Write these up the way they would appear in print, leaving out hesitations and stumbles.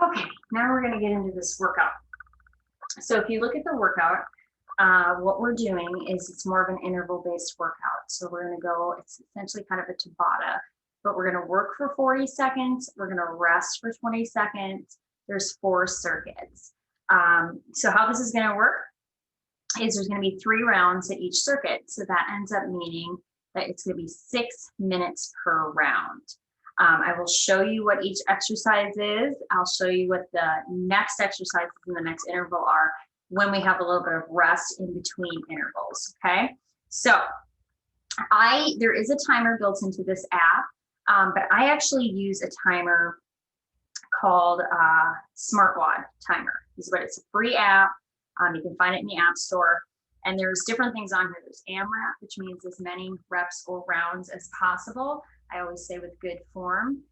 Okay, now we're gonna get into this workout. So if you look at the workout, what we're doing is it's more of an interval-based workout. So we're gonna go, it's essentially kind of a Tabata, but we're gonna work for 40 seconds. We're gonna rest for 20 seconds. There's 4 circuits. So how this is gonna work is there's gonna be 3 rounds at each circuit. So that ends up meaning that it's gonna be 6 minutes per round. I will show you what each exercise is. I'll show you what the next exercises in the next interval are when we have a little bit of rest in between intervals, okay? So there is a timer built into this app, but I actually use a timer called SmartWatt Timer. This is what it's a free app. You can find it in the App Store. And there's different things on here. There's AMRAP, which means as many reps or rounds as possible. I always say with good form.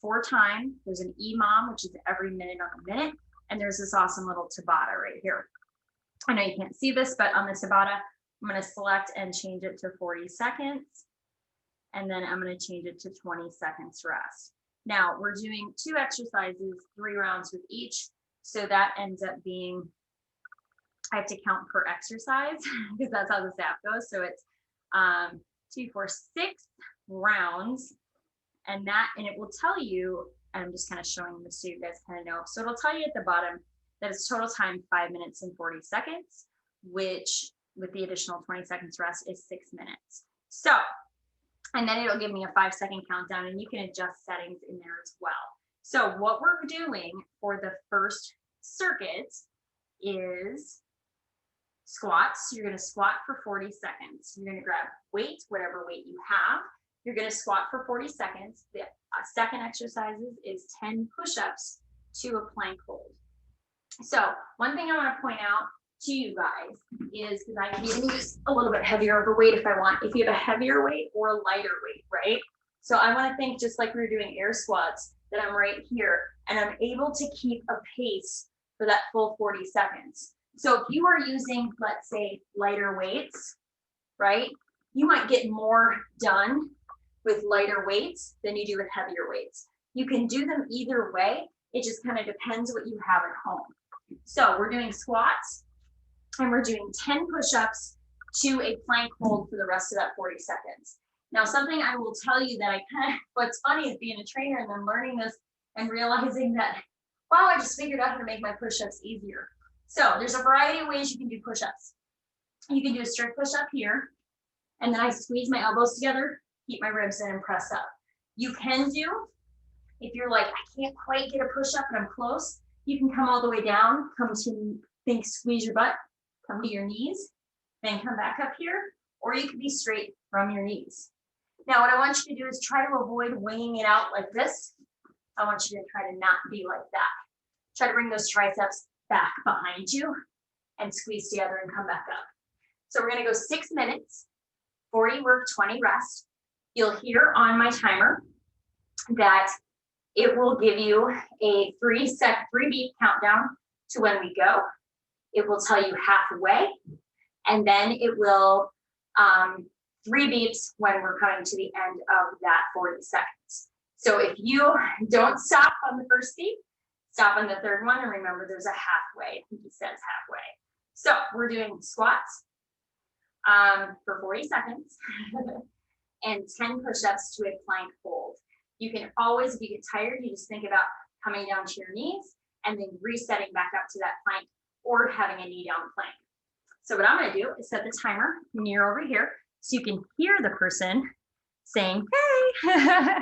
For time, there's an EMOM, which is every minute on a minute. And there's this awesome little Tabata right here. I know you can't see this, but on the Tabata, I'm going to select and change it to 40 seconds. And then I'm going to change it to 20 seconds rest. Now we're doing 2 exercises, 3 rounds with each. So that ends up being, I have to count per exercise because that's how this app goes. So it's 2, 4, 6 rounds, and it will tell you, I'm just kind of showing this so you guys kind of know. So it'll tell you at the bottom that it's total time 5 minutes and 40 seconds, which with the additional 20 seconds rest is 6 minutes. So, and then it'll give me a 5-second countdown, and you can adjust settings in there as well. So what we're doing for the first circuit is squats. You're going to squat for 40 seconds. You're going to grab weight, whatever weight you have. You're going to squat for 40 seconds. The second exercise is 10 push-ups to a plank hold. So one thing I want to point out to you guys is, because I can even use a little bit heavier of a weight if I want, if you have a heavier weight or a lighter weight, right? So I want to think just like we were doing air squats, that I'm right here and I'm able to keep a pace for that full 40 seconds. So if you are using, let's say, lighter weights, right, you might get more done with lighter weights than you do with heavier weights. You can do them either way. It just kind of depends what you have at home. So we're doing squats and we're doing 10 push-ups to a plank hold for the rest of that 40 seconds. Now, something I will tell you that what's funny is being a trainer and then learning this and realizing that, wow, I just figured out how to make my push-ups easier. So there's a variety of ways you can do push-ups. You can do a strict push-up here, and then I squeeze my elbows together, keep my ribs in, and press up. You can do, if you're like, I can't quite get a push-up, but I'm close, you can come all the way down, squeeze your butt, come to your knees, then come back up here, or you could be straight from your knees. Now, what I want you to do is try to avoid winging it out like this. I want you to try to not be like that. Try to bring those triceps back behind you and squeeze together and come back up. So we're going to go 6 minutes, 40 work, 20 rest. You'll hear on my timer that it will give you a 3 beat countdown to when we go. It will tell you halfway, and then it will 3 beeps when we're coming to the end of that 40 seconds. So if you don't stop on the first beep, stop on the third one, and remember there's a halfway. I think he says halfway. So we're doing squats for 40 seconds and 10 push-ups to a plank hold. You can always, if you get tired, you just think about coming down to your knees and then resetting back up to that plank or having a knee down plank. So what I'm going to do is set the timer near over here so you can hear the person saying, hey,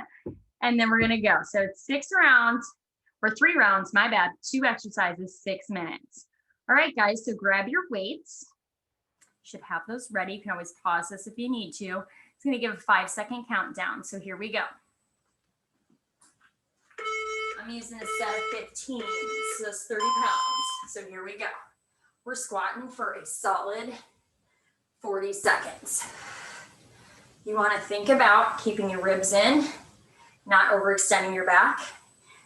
and then we're going to go. So it's 6 rounds, or 3 rounds, my bad, 2 exercises, 6 minutes. All right, guys, so grab your weights. You should have those ready. You can always pause this if you need to. It's going to give a 5-second countdown. So here we go. I'm using a set of 15, so that's 30 pounds. So here we go. We're squatting for a solid 40 seconds. You want to think about keeping your ribs in, not overextending your back.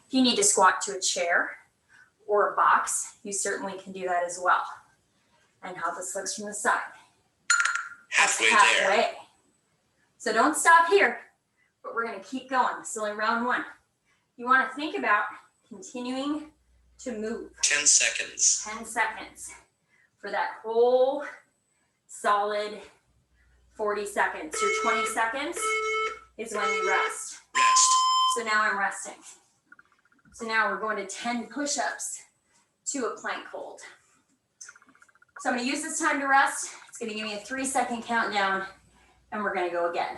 If you need to squat to a chair or a box, you certainly can do that as well. And how this looks from the side. That's halfway. There. So don't stop here, but we're going to keep going. It's only round 1. You want to think about Continuing to move. 10 seconds. 10 seconds for that whole solid 40 seconds. Your 20 seconds is when you rest. Rest. So now I'm resting. So now we're going to 10 push-ups to a plank hold. So I'm going to use this time to rest. It's going to give me a 3-second countdown, and we're going to go again.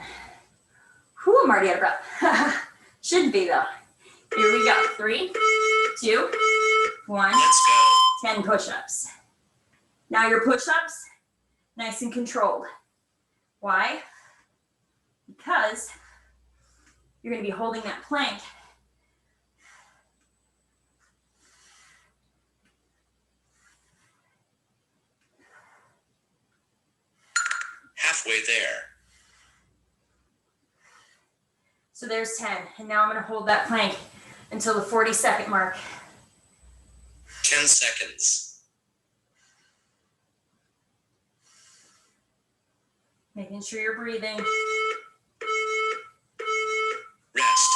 Whew, I'm already out of breath. Shouldn't be though. Here we go. 3, 2, 1. Let's go. 10 push-ups. Now your push-ups, nice and controlled. Why? Because you're going to be holding that plank halfway there. So there's 10. And now I'm going to hold that plank until the 40-second mark. 10 seconds. Making sure you're breathing. Rest.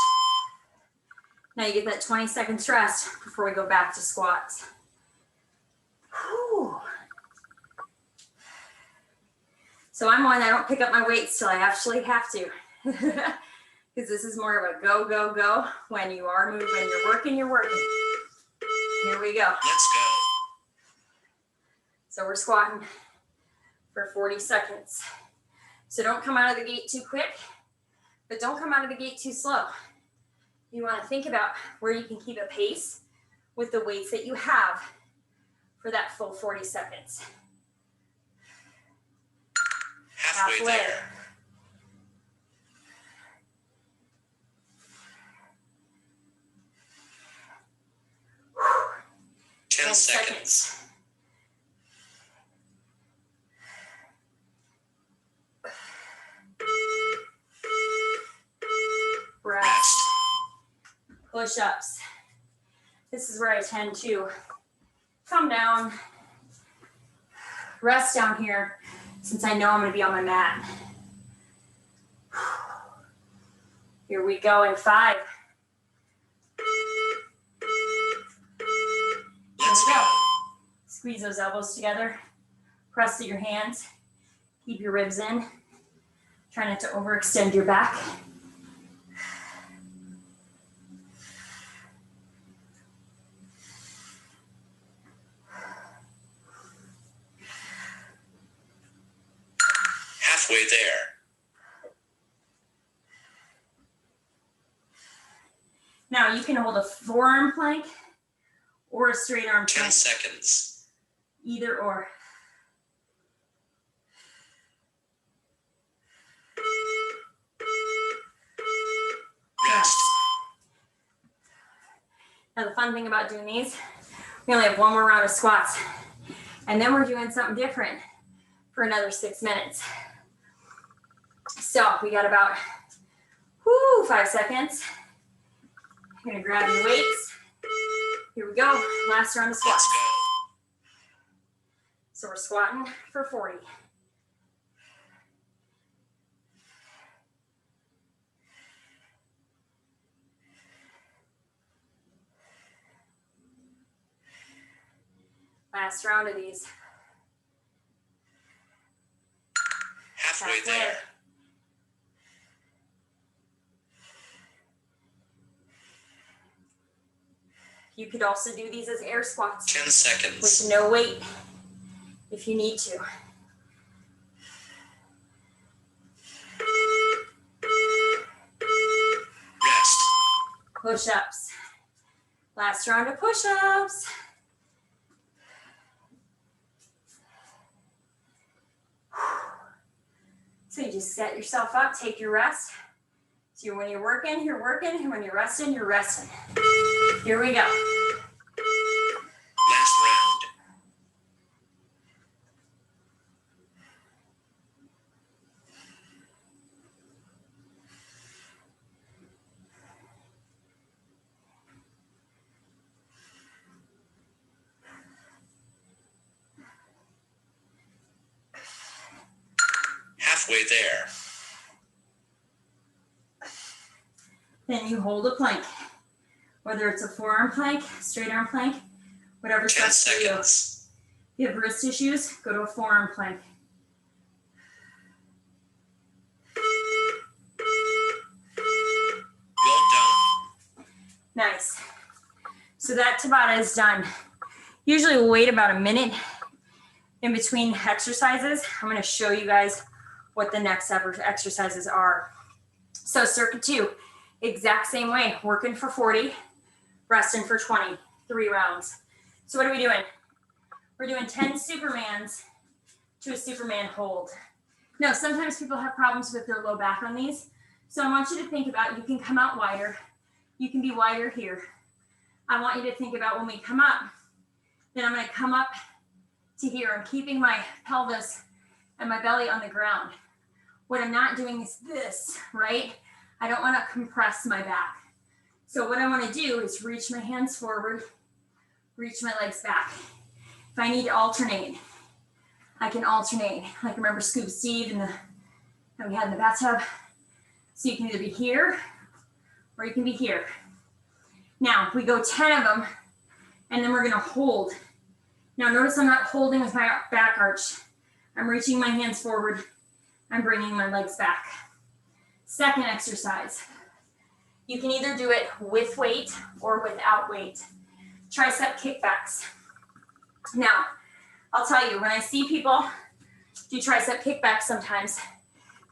Now you get that 20 seconds rest before we go back to squats. Whew. So I'm one, I don't pick up my weights till I actually have to. Because this is more of a go, go, go. When you are moving, you're working, you're working. Here we go. Let's go. So we're squatting for 40 seconds. So don't come out of the gate too quick, but don't come out of the gate too slow. You want to think about where you can keep a pace with the weights that you have for that full 40 seconds. Halfway there. Whew. 10 seconds. Rest. Push-ups. This is where I tend to come down, rest down here, since I know I'm going to be on my mat. Here we go in 5. Let's go. Squeeze those elbows together. Press to your hands. Keep your ribs in. Try not to overextend your back. Halfway there. Now you can hold a forearm plank or a straight arm 10 plank. seconds. Either or. Rest. Now the fun thing about doing these, we only have one more round of squats, and then we're doing something different for another 6 minutes. So we got about 5 seconds. You're gonna grab your weights. Here we go, last round of squats. Let's go. So we're squatting for 40. Last round of these. Halfway there. You could also do these as air squats 10 seconds. with no weight if you need to. Rest. Push-ups. Last round of push-ups. So you just set yourself up, take your rest. So when you're working, and when you're resting, you're resting. Here we go. Last round. Halfway there. Then you hold a plank Whether it's a forearm plank, straight arm plank, whatever's 10 best for you. seconds. If you have wrist issues, go to a forearm plank. Well done. Nice. So that Tabata is done. Usually we'll wait about a minute in between exercises. I'm going to show you guys what the next exercises are. So circuit 2, exact same way, working for 40, resting for 20, 3 rounds. So what are we doing? We're doing 10 Supermans to a Superman hold. Now, sometimes people have problems with their low back on these. So I want you to think about, you can come out wider. You can be wider here. I want you to think about when we come up, then I'm going to come up to here. I'm keeping my pelvis and my belly on the ground. What I'm not doing is this, right? I don't want to compress my back. So what I want to do is reach my hands forward, reach my legs back. If I need to alternate, I can alternate. Like remember Scuba Steve that we had in the bathtub? So you can either be here or you can be here. Now we go 10 of them and then we're going to hold. Now notice I'm not holding with my back arch. I'm reaching my hands forward. I'm bringing my legs back. Second exercise. You can either do it with weight or without weight. Tricep kickbacks. Now, I'll tell you, when I see people do tricep kickbacks sometimes,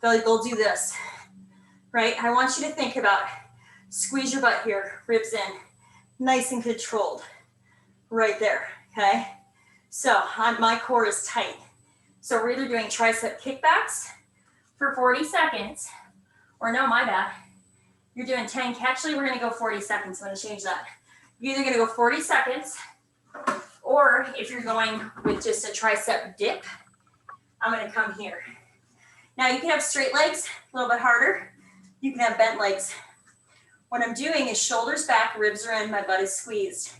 they'll do this, right? I want you to think about, squeeze your butt here, ribs in, nice and controlled, right there, okay? So my core is tight. So we're either doing tricep kickbacks for 40 seconds, or no, my bad. You're doing 10, actually we're gonna go 40 seconds, I'm gonna change that. You're either gonna go 40 seconds, or if you're going with just a tricep dip, I'm gonna come here. Now you can have straight legs, a little bit harder. You can have bent legs. What I'm doing is shoulders back, ribs are in, my butt is squeezed.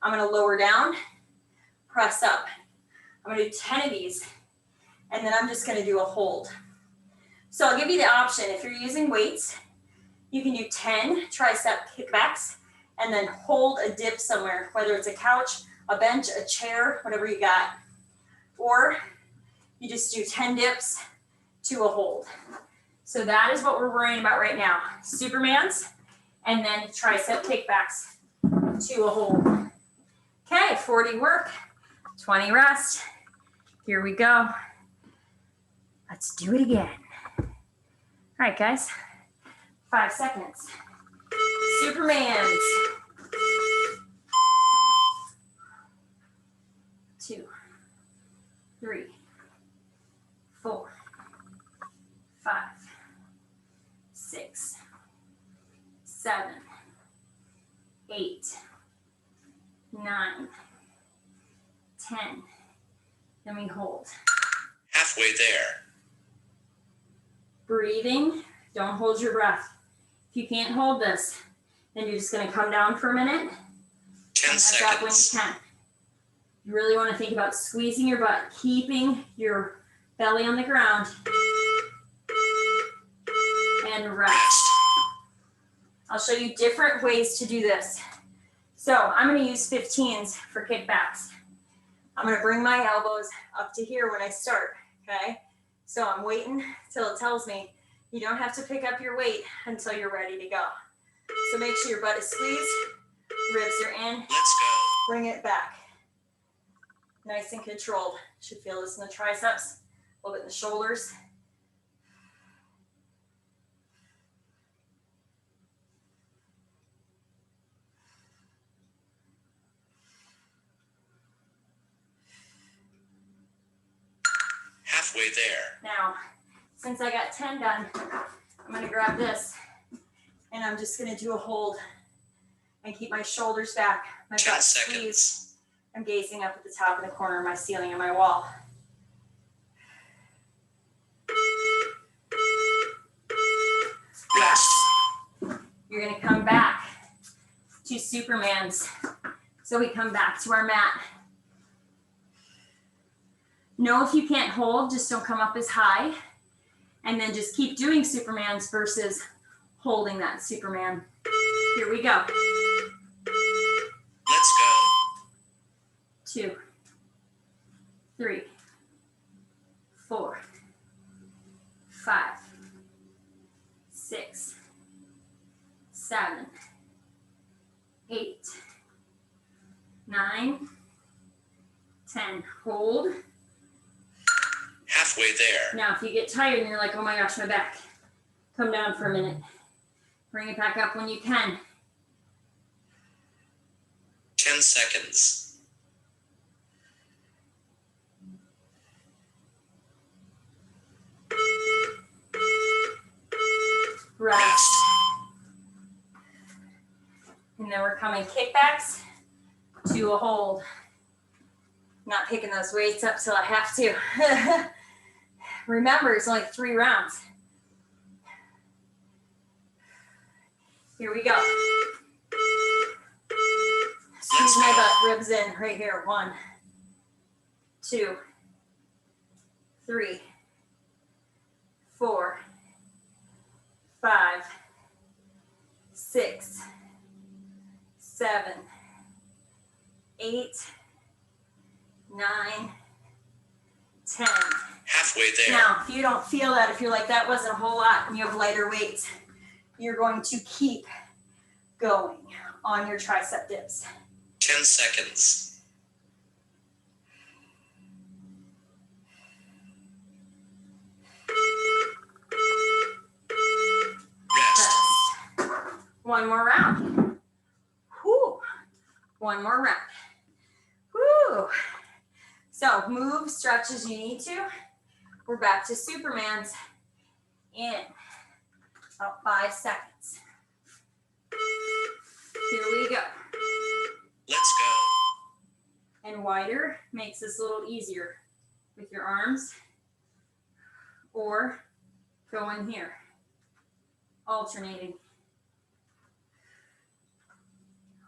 I'm gonna lower down, press up. I'm gonna do 10 of these, and then I'm just gonna do a hold. So I'll give you the option, if you're using weights, you can do 10 tricep kickbacks, and then hold a dip somewhere, whether it's a couch, a bench, a chair, whatever you got. Or you just do 10 dips to a hold. So that is what we're worrying about right now. Supermans, and then tricep kickbacks to a hold. Okay, 40 work, 20 rest. Here we go. Let's do it again. All right, guys, 5 seconds. Supermans. 2, 3, 4, 5, 6, 7, 8, 9, 10. Then we hold. Halfway there. Breathing, don't hold your breath. If you can't hold this, then you're just gonna come down for a minute. 10 Back when you seconds. can. You really wanna think about squeezing your butt, keeping your belly on the ground, and rest. I'll show you different ways to do this. So I'm gonna use 15s for kickbacks. I'm gonna bring my elbows up to here when I start, okay? So I'm waiting till it tells me you don't have to pick up your weight until you're ready to go. So make sure your butt is squeezed, ribs are in, Let's go. bring it back. Nice and controlled. Should feel this in the triceps, a little bit in the shoulders. Halfway there. Now, since I got 10 done, I'm gonna grab this and I'm just gonna do a hold and keep my shoulders back, my 10 butt seconds. squeezed. I'm gazing up at the top of the corner of my ceiling and my wall. Yes. You're gonna come back to Supermans. So we come back to our mat. Know if you can't hold, just don't come up as high. And then just keep doing Supermans versus holding that Superman. Here we go. 2, 3, 4, 5, 6, 7, 8, 9, 10. Hold. Halfway there. Now, if you get tired and you're like, oh my gosh, my back, come down for a minute. Bring it back up when you can. 10 seconds. Rest. And then we're coming kickbacks to a hold. Not picking those weights up till I have to. Remember, it's only 3 rounds. Here we go. Squeeze my butt, ribs in, right here. 1, 2, 3, 4, 5, 6, 7, 8, 9, 10. Halfway there. Now, if you don't feel that, if you're like, that wasn't a whole lot, and you have lighter weights, you're going to keep going on your tricep dips. 10 seconds. Rest. One more round. Whew. One more round. Whew. So move, stretch as you need to. We're back to Superman's in about 5 seconds. Here we go. Let's go. And wider makes this a little easier with your arms, or go in here, alternating.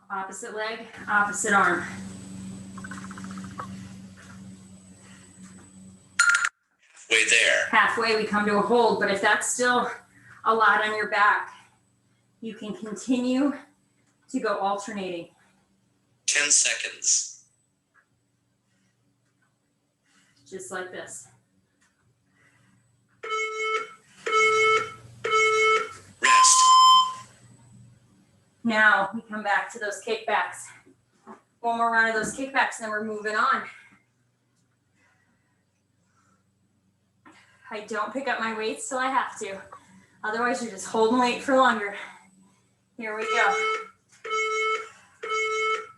Opposite leg, opposite arm. Halfway there. Halfway we come to a hold, but if that's still a lot on your back, you can continue to go alternating. 10 seconds. Just like this. Rest. Now we come back to those kickbacks. One more round of those kickbacks, and then we're moving on. I don't pick up my weights till I have to. Otherwise, you're just holding weight for longer. Here we go.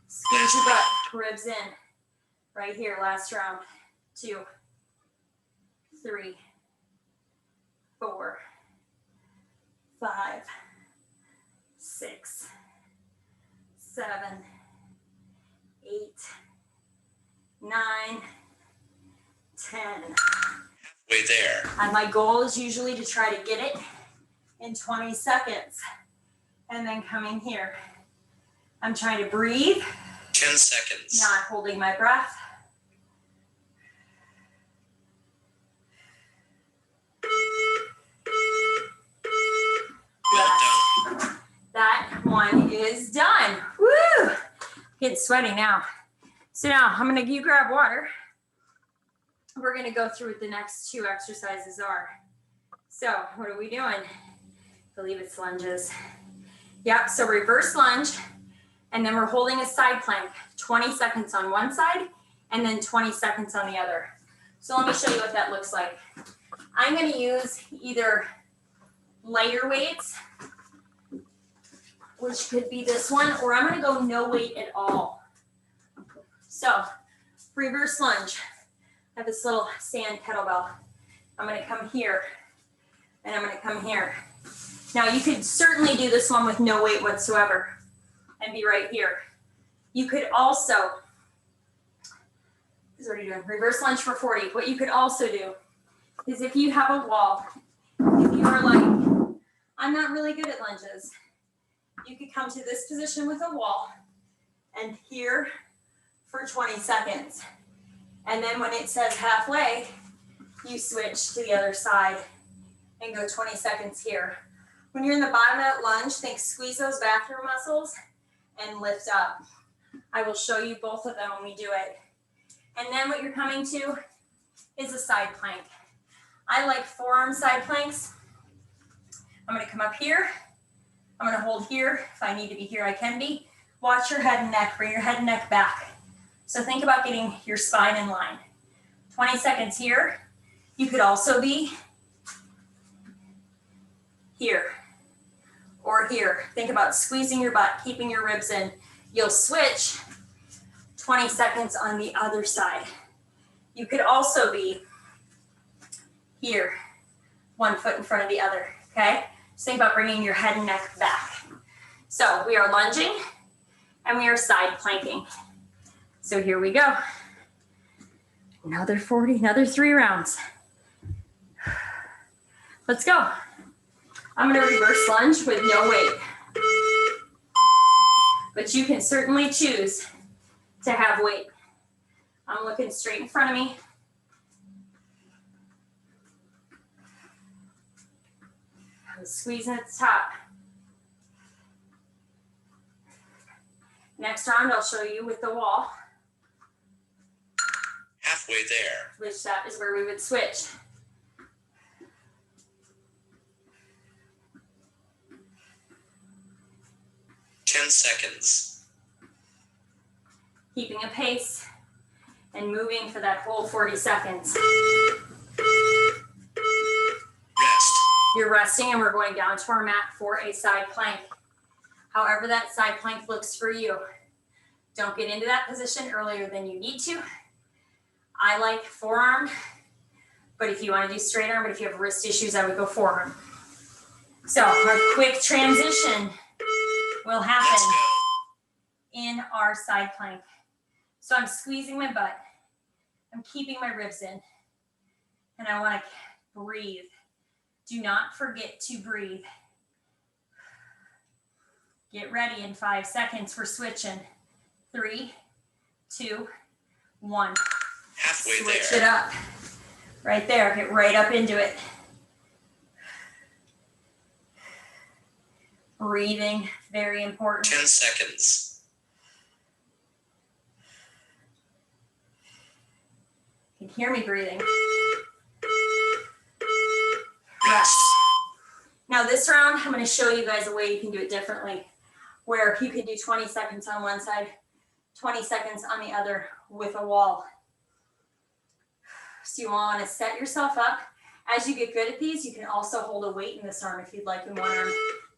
Squeeze your butt, ribs in. Right here, last round. 2, 3, 4, 5, 6, 7, 8, 9, 10. Halfway there. And my goal is usually to try to get it in 20 seconds. And then coming here. I'm trying to breathe. 10 seconds. Not holding my breath. Well done. That one is done. Woo! Getting sweaty now. So now I'm gonna, you grab water. We're gonna go through what the next 2 exercises are. So what are we doing? I believe it's lunges. Yep, so reverse lunge, and then we're holding a side plank, 20 seconds on one side, and then 20 seconds on the other. So let me show you what that looks like. I'm gonna use either lighter weights, which could be this one, or I'm gonna go no weight at all. So, reverse lunge. I have this little sand kettlebell. I'm gonna come here, and I'm gonna come here. Now you could certainly do this one with no weight whatsoever and be right here. You could also, this is what you're doing, reverse lunge for 40. What you could also do is if you have a wall, if you are like, I'm not really good at lunges, you could come to this position with a wall and here for 20 seconds. And then when it says halfway, you switch to the other side and go 20 seconds here. When you're in the bottom of that lunge, think squeeze those bathroom muscles and lift up. I will show you both of them when we do it. And then what you're coming to is a side plank. I like forearm side planks. I'm gonna come up here. I'm gonna hold here. If I need to be here, I can be. Watch your head and neck, bring your head and neck back. So think about getting your spine in line. 20 seconds here. You could also be here or here. Think about squeezing your butt, keeping your ribs in. You'll switch 20 seconds on the other side. You could also be here, one foot in front of the other, okay? Just think about bringing your head and neck back. So we are lunging and we are side planking. So here we go. Another 40, another 3 rounds. Let's go. I'm gonna reverse lunge with no weight. But you can certainly choose to have weight. I'm looking straight in front of me. I'm squeezing at the top. Next round, I'll show you with the wall. Halfway there. Which that is where we would switch. Ten seconds. Keeping a pace and moving for that whole 40 seconds. Rest. You're resting and we're going down to our mat for a side plank. However that side plank looks for you. Don't get into that position earlier than you need to. I like forearm, but if you want to do straight arm, but if you have wrist issues, I would go forearm. So our quick transition will happen in our side plank. So I'm squeezing my butt. I'm keeping my ribs in. And I want to breathe. Do not forget to breathe. Get ready in 5 seconds. We're switching. 3, 2, 1. Halfway Switch there. it up. Right there. Get right up into it. Breathing, very important. 10 seconds. You can hear me breathing. Rest. Now this round, I'm going to show you guys a way you can do it differently, where you can do 20 seconds on one side, 20 seconds on the other with a wall. So you want to set yourself up. As you get good at these, you can also hold a weight in this arm if you'd like in one arm.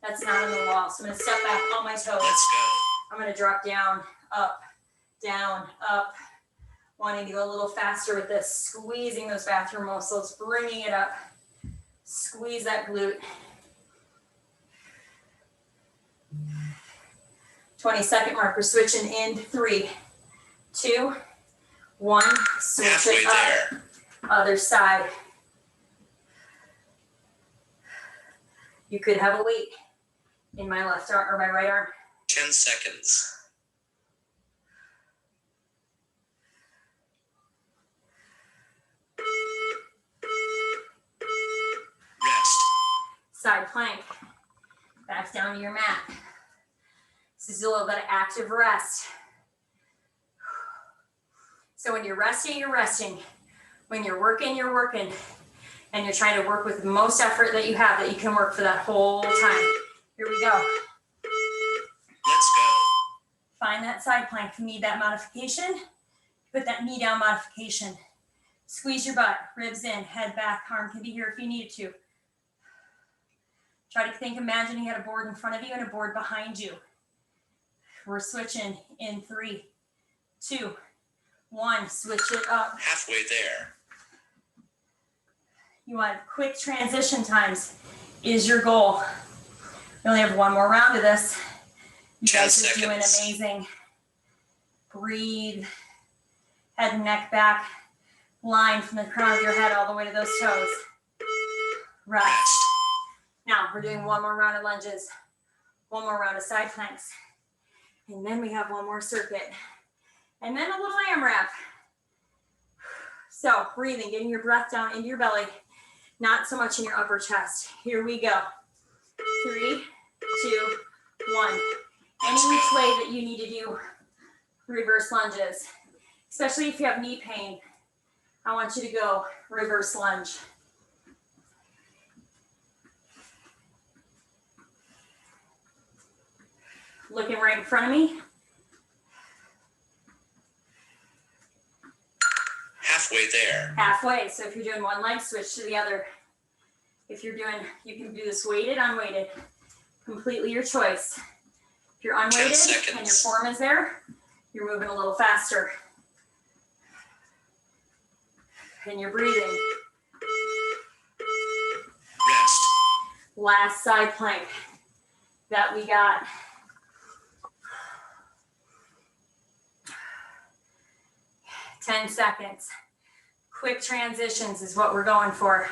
That's not on the wall. So I'm going to step back on my toes. Let's go. I'm going to drop down, up, up. Wanting to go a little faster with this, squeezing those bathroom muscles, bringing it up. Squeeze that glute. 20-second mark. We're switching in 3, 2, 1. Switch Halfway it up. there. Other side. You could have a weight in my left arm or my right arm. 10 seconds. Rest. Side plank. Back down to your mat. This is a little bit of active rest. So when you're resting, you're resting. When you're working, you're working. And you're trying to work with the most effort that you have that you can work for that whole time. Here we go. Let's go. Find that side plank. If you need that modification, put that knee down modification. Squeeze your butt, ribs in, head back, arm can be here if you need to. Try to think, imagine you had a board in front of you and a board behind you. We're switching in 3, 2, 1. Switch it up. Halfway there. You want quick transition times is your goal. We only have one more round of this. You 10 guys are doing seconds. amazing. Breathe. Head and neck back. Line from the crown of your head all the way to those toes. Rest. Now we're doing one more round of lunges. One more round of side planks. And then we have one more circuit. And then a little AMRAP. So breathing, getting your breath down into your belly. Not so much in your upper chest. Here we go. 3, 2, 1. Any which way that you need to do reverse lunges. especially if you have knee pain. I want you to go reverse lunge. Looking right in front of me. Halfway there. Halfway. So if you're doing one leg, switch to the other. If you're doing, you can do this weighted, unweighted. Completely your choice. If you're unweighted and your form is there, you're moving a little faster. And you're breathing. Rest. Last side plank that we got. Ten seconds. Quick transitions is what we're going for.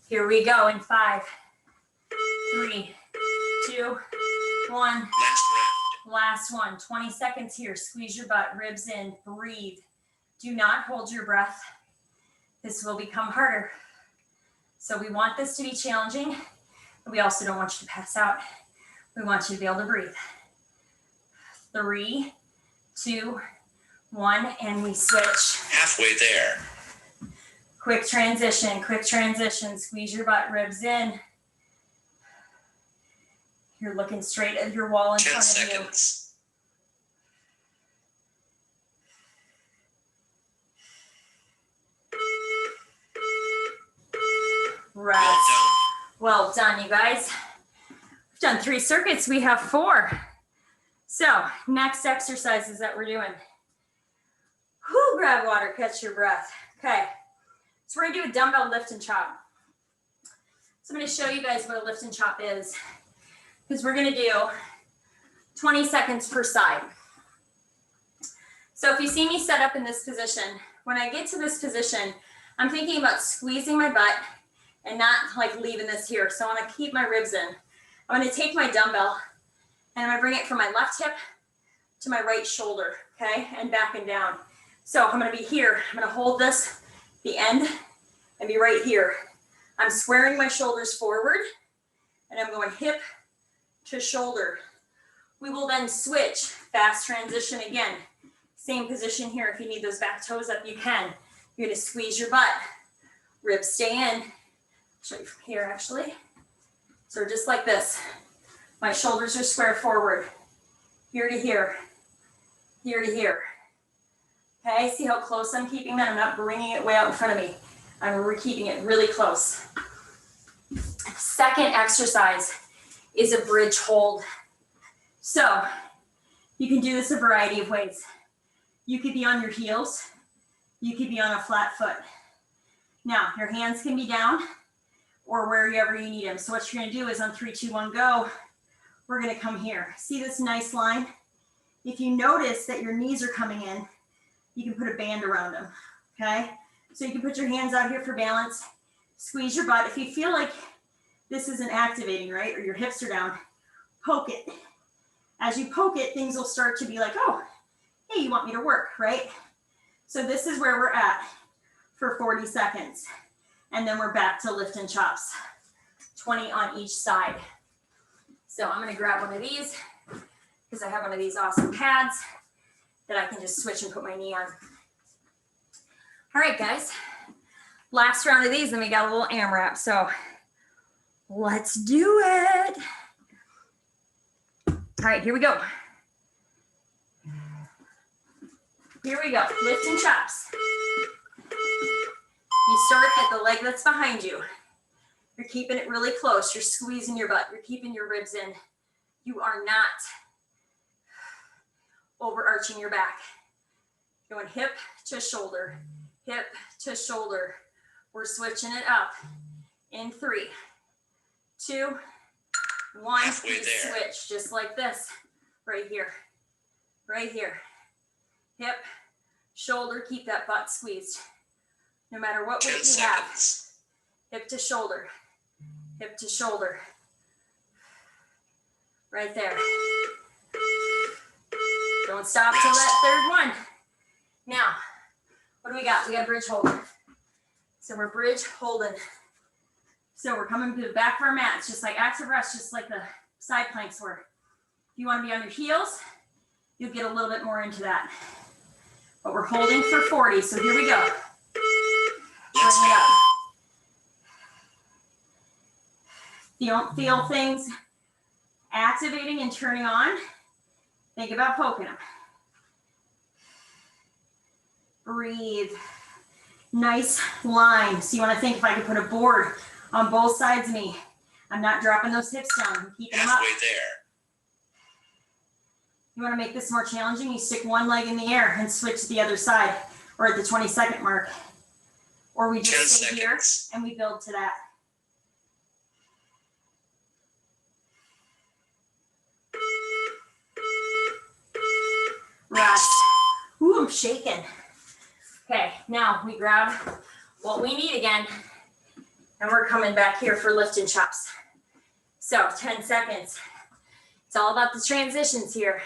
Here we go in 5, 3, 2, 1. Last round. Last one. 20 seconds here. Squeeze your butt, ribs in, breathe. Do not hold your breath. This will become harder. So we want this to be challenging, but we also don't want you to pass out. We want you to be able to breathe. 3, 2, 1, and we switch. Halfway there. Quick transition, squeeze your butt, ribs in. You're looking straight at your wall in 10 front of seconds. Rest. Well done. Well done, you guys. We've done 3 circuits, we have 4. So next exercises that we're doing. Whoo, grab water, catch your breath. Okay, so we're gonna do a dumbbell lift and chop. So I'm gonna show you guys what a lift and chop is, because we're gonna do 20 seconds per side. So if you see me set up in this position, when I get to this position, I'm thinking about squeezing my butt and not like leaving this here. So I wanna keep my ribs in. I'm gonna take my dumbbell and I'm gonna bring it from my left hip to my right shoulder, okay? And back and down. So I'm gonna be here. I'm gonna hold this, the end, and be right here. I'm squaring my shoulders forward and I'm going hip to shoulder. We will then switch, fast transition again. Same position here. If you need those back toes up, you can. You're gonna squeeze your butt. Ribs stay in. I'll show you from here actually. So just like this. My shoulders are square forward. Here to here. Here to here. Okay, see how close I'm keeping that? I'm not bringing it way out in front of me. We're keeping it really close. Second exercise is a bridge hold. So you can do this a variety of ways. You could be on your heels. You could be on a flat foot. Now, your hands can be down or wherever you need them. So what you're gonna do is on 3, 2, 1, go. We're gonna come here. See this nice line? If you notice that your knees are coming in, you can put a band around them, okay? So you can put your hands out here for balance, squeeze your butt. If you feel like this isn't activating, right, or your hips are down, poke it. As you poke it, things will start to be like, oh, hey, you want me to work, right? So this is where we're at for 40 seconds. And then we're back to lift and chops, 20 on each side. So I'm gonna grab one of these because I have one of these awesome pads that I can just switch and put my knee on. All right, guys, last round of these, and we got a little AMRAP, so let's do it. All right, here we go. Here we go, lift and chops. You start at the leg that's behind you. You're keeping it really close. You're squeezing your butt. You're keeping your ribs in. You are not overarching your back. Going hip to shoulder, hip to shoulder. We're switching it up in 3, 2, 1. Halfway there. Switch just like this. Right here, right here. Hip, shoulder, keep that butt squeezed. No matter what weight you have. Hip to shoulder, hip to shoulder. Right there. Don't stop till that third one. Now, what do we got? We got bridge holding. So we're bridge holding. So we're coming to the back of our mats, just like active rest, just like the side planks were. If you want to be on your heels, you'll get a little bit more into that. but we're holding for 40. So here we go. Let's Bring it go. up. If you don't feel things activating and turning on, think about poking them. Breathe. Nice line. So you want to think if I could put a board on both sides of me. I'm not dropping those hips down. I'm keeping them up. Halfway there. You want to make this more challenging, you stick one leg in the air and switch to the other side, or at the 20-second mark. Or we 10 just stay here seconds. and we build to that. Rest. Ooh, I'm shaking. Okay, now we grab what we need again, and we're coming back here for lift and chops. So 10 seconds. It's all about the transitions here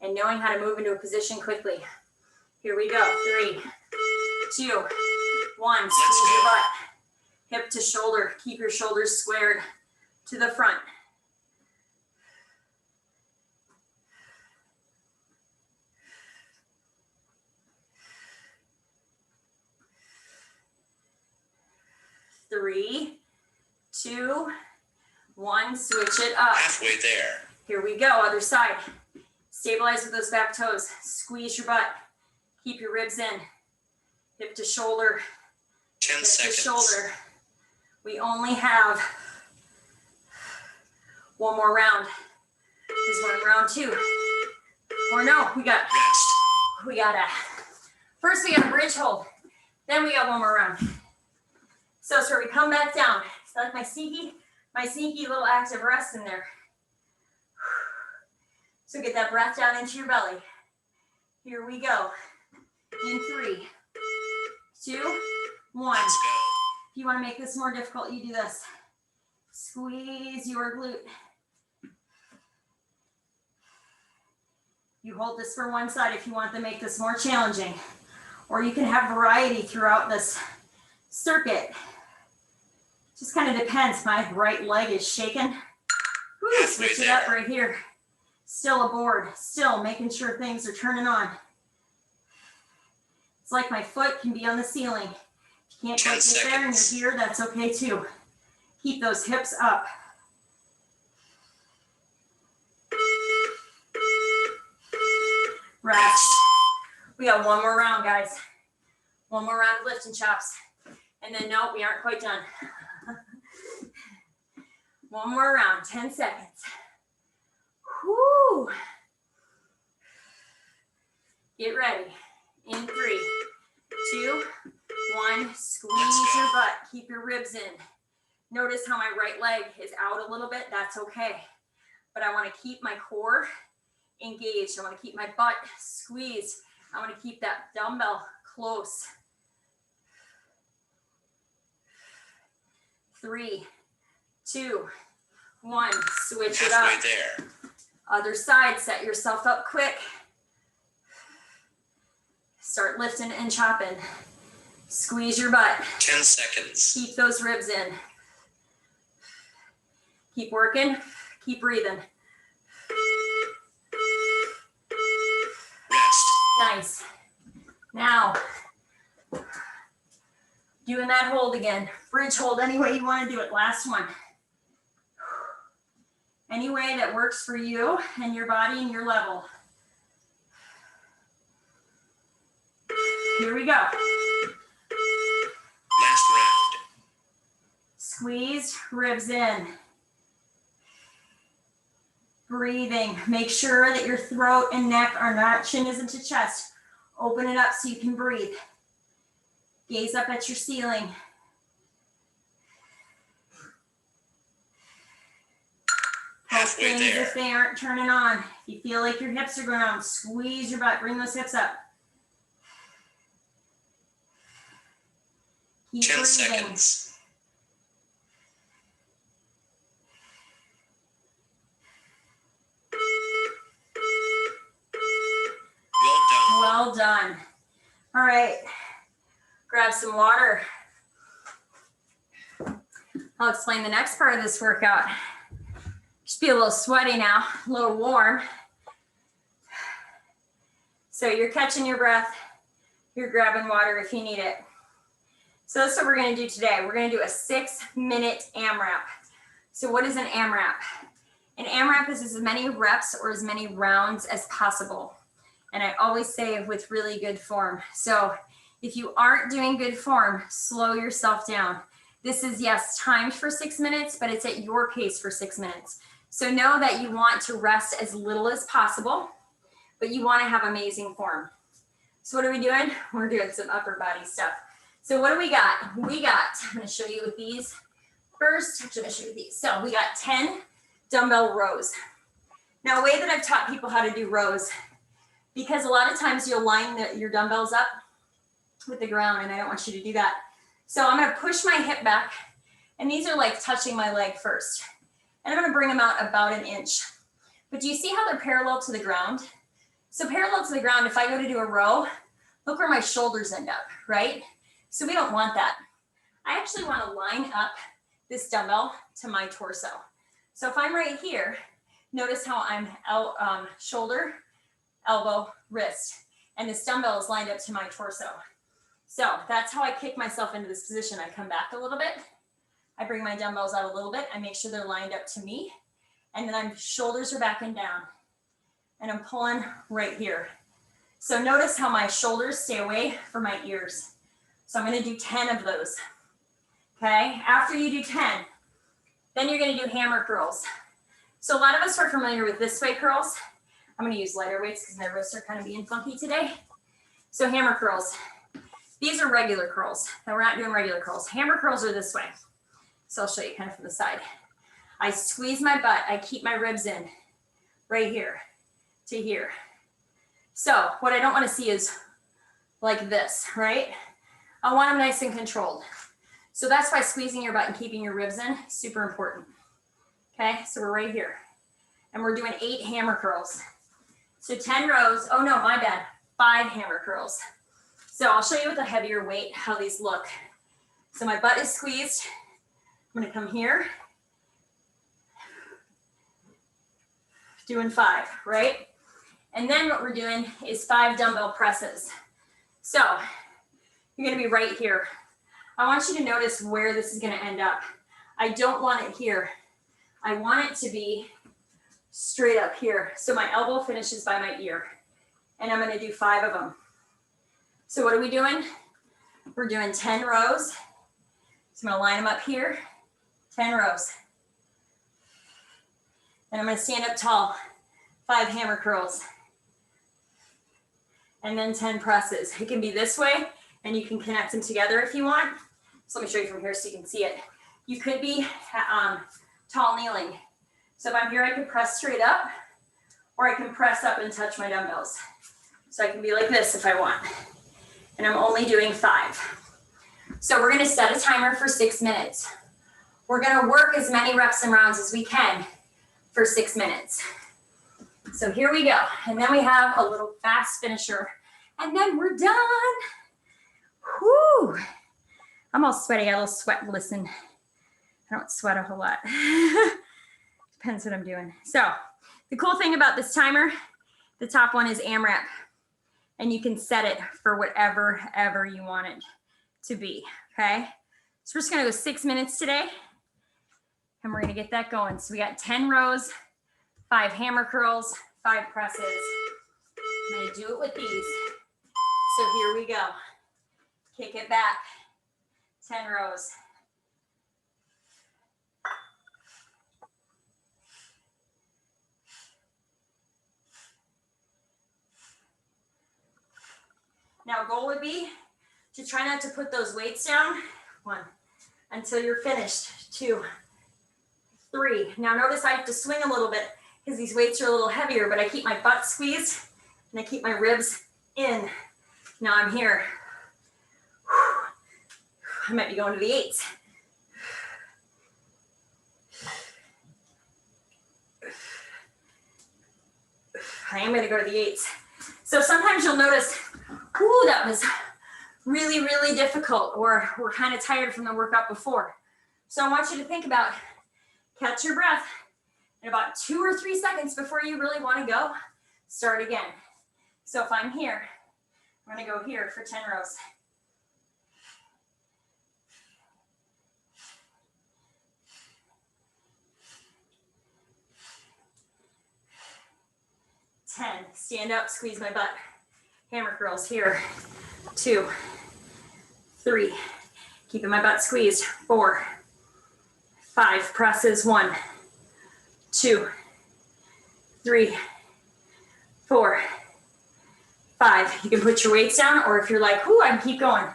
and knowing how to move into a position quickly. Here we go. 3, 2, 1. Squeeze your butt. Hip to shoulder. Keep your shoulders squared to the front. Three, 2, 1. Switch it up. Halfway there. Here we go. Other side. Stabilize with those back toes. Squeeze your butt. Keep your ribs in. Hip to shoulder. 10 Hip to seconds. shoulder. We only have one more round. This is we're in round 2. Or no, we got a, first we got a bridge hold. Then we got one more round. So it's where we come back down. It's like my sneaky little active rest in there. So get that breath down into your belly. Here we go. In 3, 2, 1. Let's go. If you want to make this more difficult, you do this. Squeeze your glute. You hold this for one side if you want to make this more challenging. Or you can have variety throughout this circuit. Just kind of depends. My right leg is shaking. Woo, switch it up right here. Still a board. Still making sure things are turning on. It's like my foot can be on the ceiling. If you can't quite get there and you're here, that's okay too. Keep those hips up. Rest. We got one more round, guys. One more round of lift and chops. And then no, we aren't quite done. One more round, 10 seconds. Whoo. Get ready. In 3, 2, 1. Squeeze your butt. Keep your ribs in. Notice how my right leg is out a little bit. That's okay. But I want to keep my core engaged. I want to keep my butt squeezed. I want to keep that dumbbell close. 3, 2, 1. Switch it up. Halfway there. Other side. Set yourself up quick. Start lifting and chopping. Squeeze your butt. 10 seconds. Keep those ribs in. Keep working. Keep breathing. Rest. Nice. Now, doing that hold again. Bridge hold any way you want to do it. Last one. Any way that works for you and your body and your level. Here we go. Last round. Squeeze, ribs in. Breathing. Make sure that your throat and neck are not, chin isn't to chest. Open it up so you can breathe. Gaze up at your ceiling. Halfway Things there. if they aren't turning on. If you feel like your hips are going on, squeeze your butt. Bring those hips up. Keep 10 breathing. seconds. Well done. Well done. All right. Grab some water. I'll explain the next part of this workout. Just be a little sweaty now, a little warm. So you're catching your breath. You're grabbing water if you need it. So that's what we're gonna do today. We're gonna do a 6-minute AMRAP. So what is an AMRAP? An AMRAP is as many reps or as many rounds as possible. And I always say with really good form. So if you aren't doing good form, slow yourself down. This is, yes, timed for 6 minutes, but it's at your pace for 6 minutes. So know that you want to rest as little as possible, but you want to have amazing form. So what are we doing? We're doing some upper body stuff. So what do we got? I'm going to show you with these first. Actually, I'm going to show you these. So we got 10 dumbbell rows. Now, a way that I've taught people how to do rows, because a lot of times you'll line your dumbbells up with the ground, and I don't want you to do that. So I'm going to push my hip back, and these are like touching my leg first. And I'm going to bring them out about an inch. But do you see how they're parallel to the ground? So parallel to the ground, if I go to do a row, look where my shoulders end up, right? So we don't want that. I actually want to line up this dumbbell to my torso. So if I'm right here, notice how I'm shoulder, elbow, wrist, and this dumbbell is lined up to my torso. So that's how I kick myself into this position. I come back a little bit. I bring my dumbbells out a little bit. I make sure they're lined up to me. And then shoulders are back and down. And I'm pulling right here. So notice how my shoulders stay away from my ears. So I'm going to do 10 of those. Okay, after you do 10, then you're going to do hammer curls. So a lot of us are familiar with this way curls. I'm going to use lighter weights because my wrists are kind of being funky today. So hammer curls. These are regular curls. Now we're not doing regular curls. Hammer curls are this way. So I'll show you kind of from the side. I squeeze my butt. I keep my ribs in right here to here. So what I don't want to see is like this, right? I want them nice and controlled. So that's why squeezing your butt and keeping your ribs in is super important. Okay, so we're right here. And we're doing 8 hammer curls. So 10 rows. Oh no, my bad. 5 hammer curls. So I'll show you with a heavier weight how these look. So my butt is squeezed. I'm going to come here. Doing 5, right? And then what we're doing is 5 dumbbell presses. So you're going to be right here. I want you to notice where this is going to end up. I don't want it here. I want it to be straight up here. So my elbow finishes by my ear. And I'm going to do 5 of them. So what are we doing? We're doing 10 rows. So I'm going to line them up here. 10 rows. And I'm going to stand up tall. 5 hammer curls. And then 10 presses. It can be this way, and you can connect them together if you want. So let me show you from here so you can see it. You could be tall kneeling. So if I'm here, I can press straight up, or I can press up and touch my dumbbells. So I can be like this if I want. And I'm only doing 5. So we're gonna set a timer for 6 minutes. We're gonna work as many reps and rounds as we can for 6 minutes. So here we go. And then we have a little fast finisher. And then we're done. Whoo! I'm all sweaty. I got a little sweat. Listen, I don't sweat a whole lot. Depends what I'm doing. So the cool thing about this timer, the top one is AMRAP. And you can set it for whatever ever you want it to be, okay? So we're just gonna go 6 minutes today, and we're gonna get that going. So we got 10 rows, 5 hammer curls, 5 presses. I'm gonna do it with these. So here we go. Kick it back, 10 rows. Now, goal would be to try not to put those weights down. 1, until you're finished. 2, 3. Now notice I have to swing a little bit because these weights are a little heavier, but I keep my butt squeezed and I keep my ribs in. Now I'm here. I might be going to the 8s. I am gonna go to the 8s. So sometimes you'll notice, ooh, that was really, really difficult, or we're kind of tired from the workout before. So I want you to think about, catch your breath, and about 2 or 3 seconds before you really want to go, start again. So if I'm here, I'm gonna go here for 10 rows. Stand up, squeeze my butt. Hammer curls here. 2, 3. Keeping my butt squeezed. 4, 5. Presses. 1, 2, 3, 4, 5. You can put your weights down, or if you're like, ooh, I can keep going.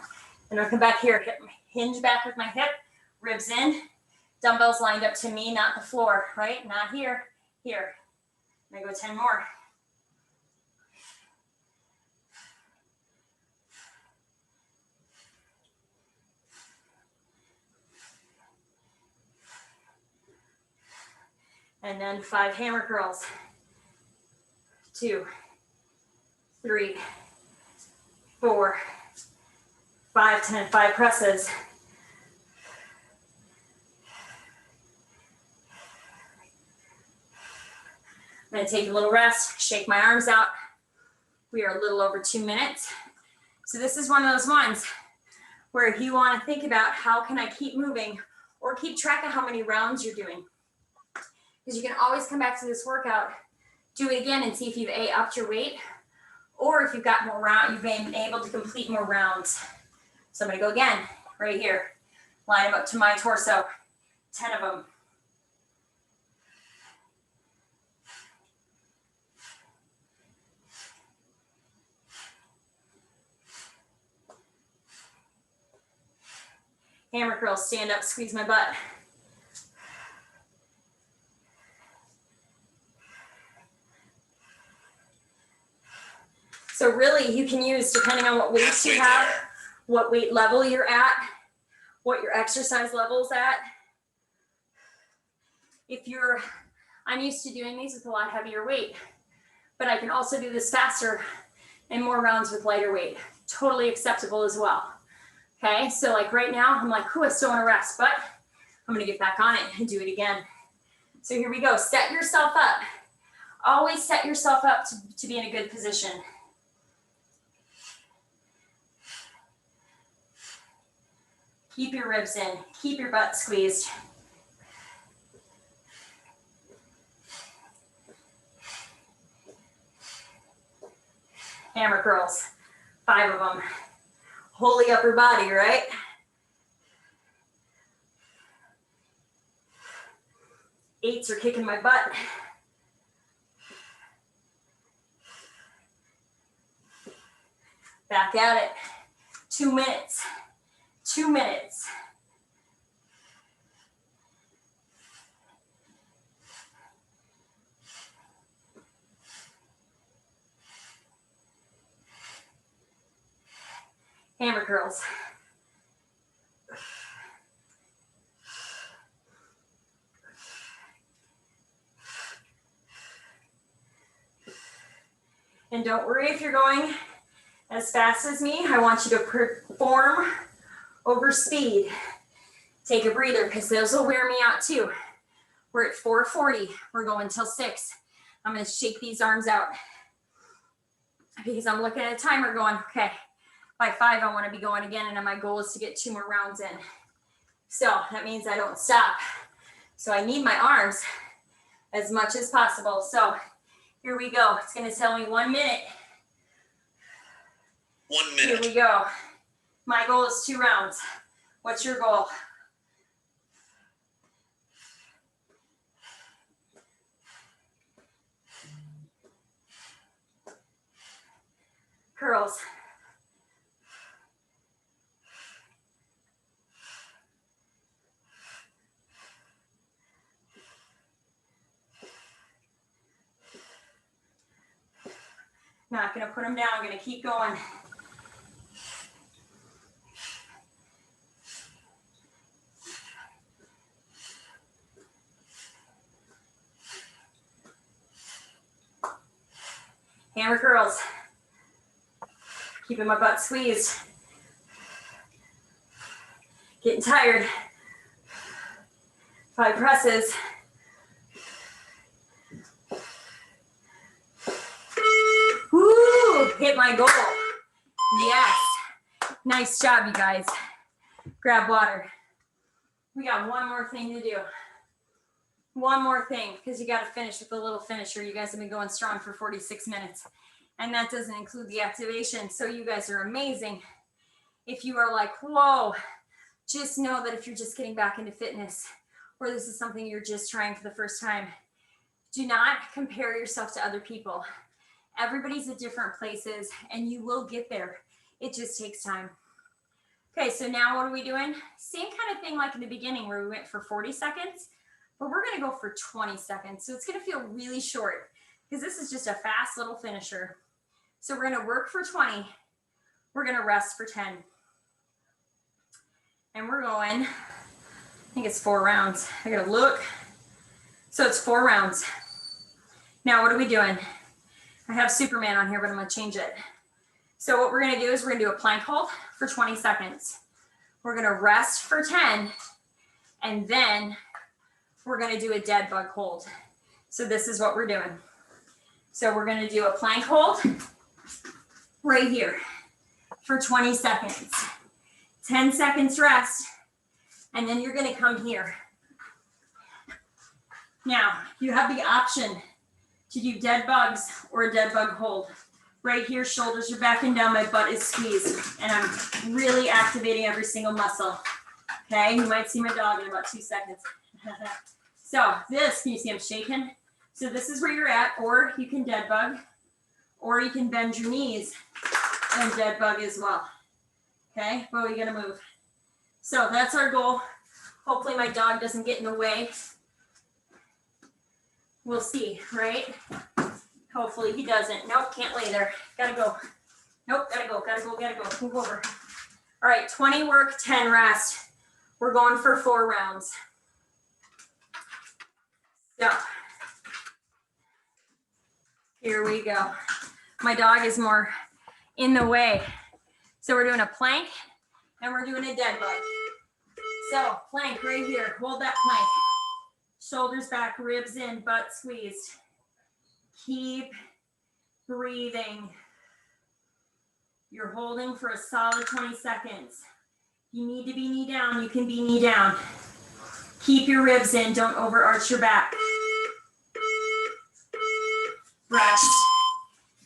And I'll come back here, hinge back with my hip, ribs in, dumbbells lined up to me, not the floor, right? Not here, here. I'm gonna go 10 more. And then 5 hammer curls. 2, 3, 4, 5, 10, 5 presses. I'm gonna take a little rest, shake my arms out. We are a little over 2 minutes. So this is one of those ones where if you wanna think about how can I keep moving or keep track of how many rounds you're doing. Because you can always come back to this workout, do it again and see if you've upped your weight or if you've got more rounds, you've been able to complete more rounds. So I'm gonna go again, right here. Line them up to my torso, 10 of them. Hammer curls, stand up, squeeze my butt. So really you can use, depending on what weights you have, what weight level you're at, what your exercise level's at. I'm used to doing these with a lot heavier weight, but I can also do this faster and more rounds with lighter weight. Totally acceptable as well. Okay, so like right now, I'm like, I still want to rest, but I'm gonna get back on it and do it again. So here we go, set yourself up. Always set yourself up to be in a good position. Keep your ribs in, keep your butt squeezed. Hammer curls, 5 of them. Holy upper body, right? Eights are kicking my butt. Back at it. 2 minutes. 2 minutes. Hammer curls. And don't worry if you're going as fast as me. I want you to perform over speed. Take a breather because those will wear me out too. We're at 4:40. We're going till 6. I'm going to shake these arms out because I'm looking at a timer going, okay, by 5, I want to be going again. And my goal is to get 2 more rounds in. So that means I don't stop. So I need my arms as much as possible. So here we go. It's going to tell me 1 minute. 1 minute. Here we go. My goal is 2 rounds. What's your goal? Curls. Not going to put them down. I'm going to keep going. Hammer curls. Keeping my butt squeezed. Getting tired. 5 presses. Woo! Hit my goal. Yes. Nice job, you guys. Grab water. We got one more thing to do. One more thing, because you got to finish with a little finisher. You guys have been going strong for 46 minutes, and that doesn't include the activation. So you guys are amazing. If you are like, whoa, just know that if you're just getting back into fitness, or this is something you're just trying for the first time, do not compare yourself to other people. Everybody's at different places, and you will get there. It just takes time. Okay, so now what are we doing? Same kind of thing like in the beginning where we went for 40 seconds, but we're gonna go for 20 seconds. So it's gonna feel really short because this is just a fast little finisher. So we're gonna work for 20, we're gonna rest for 10. And we're going, I think it's 4 rounds. I gotta look. So it's 4 rounds. Now what are we doing? I have Superman on here, but I'm gonna change it. So what we're gonna do is we're gonna do a plank hold for 20 seconds. We're gonna rest for 10, and then we're gonna do a dead bug hold. So this is what we're doing. So we're gonna do a plank hold right here for 20 seconds. 10 seconds rest, and then you're gonna come here. Now, you have the option to do dead bugs or a dead bug hold. Right here, shoulders are back and down, my butt is squeezed, and I'm really activating every single muscle. Okay, you might see my dog in about 2 seconds. So this, can you see I'm shaking? So this is where you're at, or you can dead bug, or you can bend your knees and dead bug as well. Okay, but we gotta move. So that's our goal. Hopefully my dog doesn't get in the way. We'll see, right? Hopefully he doesn't. Nope, can't lay there. Gotta go. Nope, gotta go, gotta go, gotta go. Move over. All right, 20 work, 10 rest. We're going for 4 rounds. So, here we go. My dog is more in the way. So we're doing a plank and we're doing a dead bug. So plank right here, hold that plank. Shoulders back, ribs in, butt squeezed. Keep breathing. You're holding for a solid 20 seconds. You need to be knee down, you can be knee down. Keep your ribs in, don't overarch your back. Rest.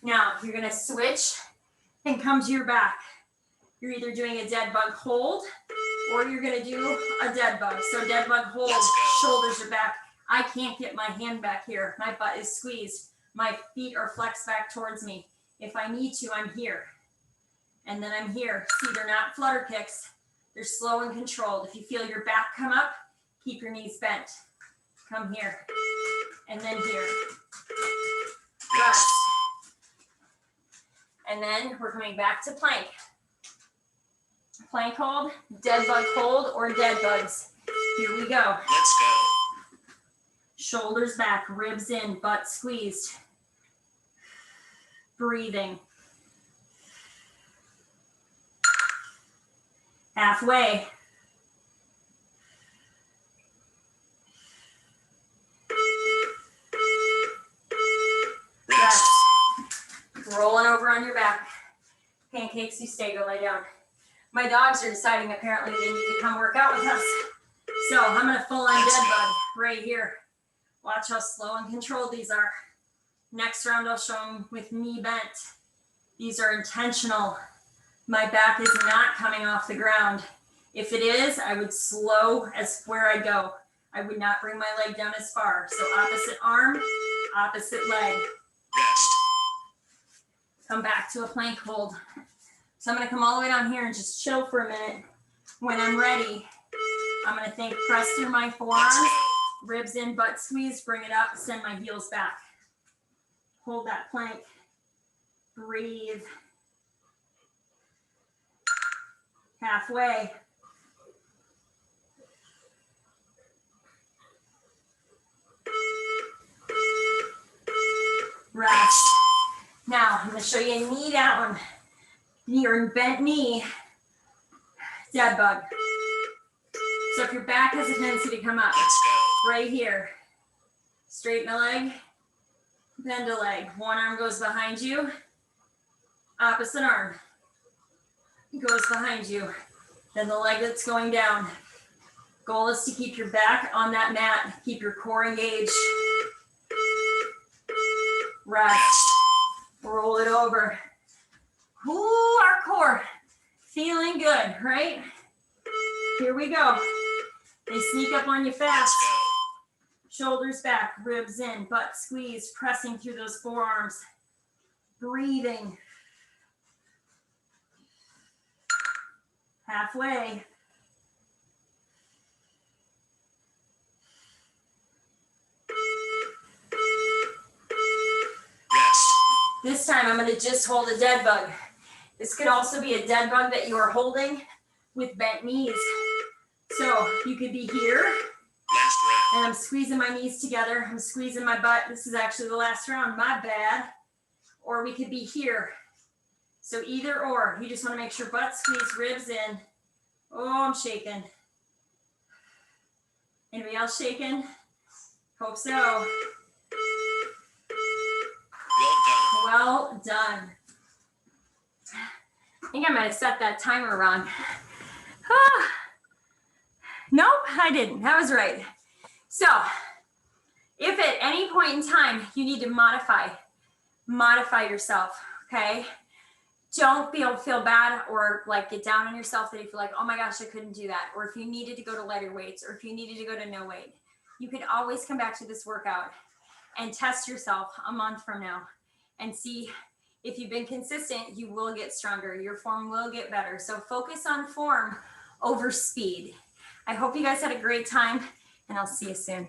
Now you're gonna switch and come to your back. You're either doing a dead bug hold or you're gonna do a dead bug. So dead bug hold, shoulders are back. I can't get my hand back here. My butt is squeezed. My feet are flexed back towards me. If I need to, I'm here. And then I'm here. See, they're not flutter kicks. They're slow and controlled. If you feel your back come up, keep your knees bent. Come here. And then here. Rest. And then we're coming back to plank. Plank hold, dead bug hold, or dead bugs. Here we go. Let's go. Shoulders back, ribs in, butt squeezed. Breathing. Halfway. Rest. Rolling over on your back. Pancakes, you stay, go lay down. My dogs are deciding apparently they need to come work out with us. So I'm gonna full on dead bug right here. Watch how slow and controlled these are. Next round I'll show them with knee bent. These are intentional. My back is not coming off the ground. If it is, I would slow as where I go. I would not bring my leg down as far. So opposite arm, opposite leg. Rest. Come back to a plank hold. So I'm gonna come all the way down here and just chill for a minute. When I'm ready, I'm gonna think, press through my forearms, ribs in, butt squeeze, bring it up, send my heels back. Hold that plank, breathe. Halfway. Rest. Now, I'm gonna show you a knee down. Your bent knee, dead bug. So if your back has a tendency to come up, Let's go. right here, straighten a leg, bend a leg. One arm goes behind you, opposite arm. goes behind you, then the leg that's going down. Goal is to keep your back on that mat, keep your core engaged. Rest. Roll it over. Ooh, our core. Feeling good, right? Here we go. They sneak up on you fast. Shoulders back, ribs in, butt squeeze, pressing through those forearms. Breathing. Halfway. Rest. This time I'm going to just hold a dead bug. This could also be a dead bug that you are holding with bent knees. So you could be here. Last round. And I'm squeezing my knees together. I'm squeezing my butt. This is actually the last round, my bad. Or we could be here. So either or, you just want to make sure butt squeeze, ribs in. Oh, I'm shaking. Anybody else shaking? Hope so. Well done. Well done. I think I might have set that timer wrong. Ah. Nope, I didn't. That was right. So if at any point in time you need to modify yourself, okay? Don't feel bad or like get down on yourself that you feel like, oh my gosh, I couldn't do that. Or if you needed to go to lighter weights, or if you needed to go to no weight, you can always come back to this workout and test yourself a month from now and see if you've been consistent, you will get stronger. Your form will get better. So focus on form over speed. I hope you guys had a great time, and I'll see you soon.